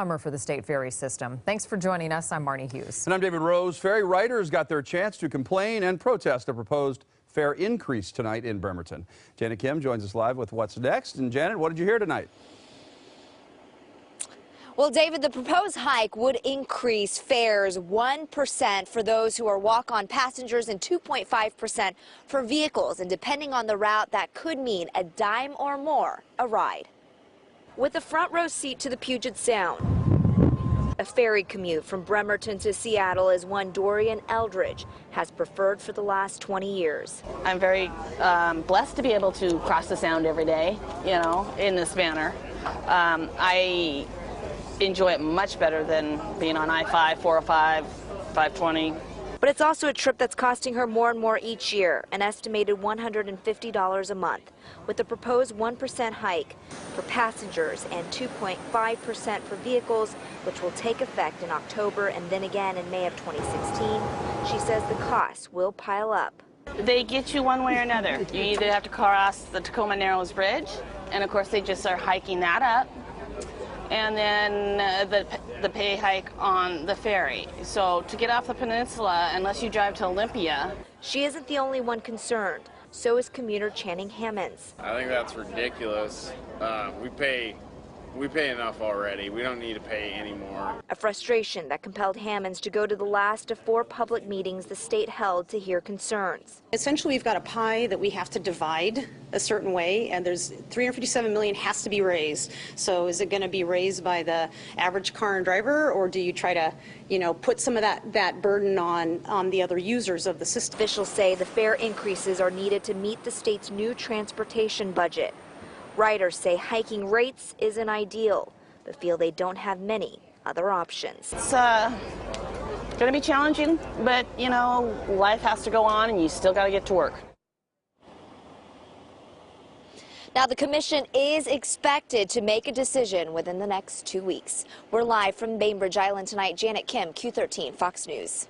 Summer for the state ferry system. Thanks for joining us. I'm Marnie Hughes. And I'm David Rose. Ferry riders got their chance to complain and protest a proposed fare increase tonight in Bremerton. Janet Kim joins us live with what's next. And Janet, what did you hear tonight? Well, David, the proposed hike would increase fares 1% for those who are walk-on passengers and 2.5% for vehicles. And depending on the route, that could mean a dime or more a ride. With a front row seat to the Puget Sound, a ferry commute from Bremerton to Seattle is one Dorian Eldridge has preferred for the last 20 years. I'm very blessed to be able to cross the Sound every day, in this manner. I enjoy it much better than being on I-5, 405, 520. But it's also a trip that's costing her more and more each year, an estimated $150 a month, with the proposed 1% hike for passengers and 2.5% for vehicles, which will take effect in October and then again in May of 2016. She says the costs will pile up. They get you one way or another. You either have to cross the Tacoma Narrows Bridge, and of course they just are hiking that up, and then the pay hike on the ferry. So to get off the peninsula, unless you drive to Olympia. She isn't the only one concerned. So is commuter Channing Hammonds. I think that's ridiculous. We pay enough already. We don't need to pay any more. A frustration that compelled Hammonds to go to the last of 4 public meetings the state held to hear concerns. Essentially, we've got a pie that we have to divide a certain way, and there's $357 million has to be raised. So is it going to be raised by the average car and driver, or do you try to, put some of that burden on the other users of the system? Officials say the fare increases are needed to meet the state's new transportation budget. Riders say hiking rates isn't ideal, but feel they don't have many other options. It's going to be challenging, but, life has to go on and you still got to get to work. Now, the commission is expected to make a decision within the next 2 weeks. We're live from Bainbridge Island tonight. Janet Kim, Q13, Fox News.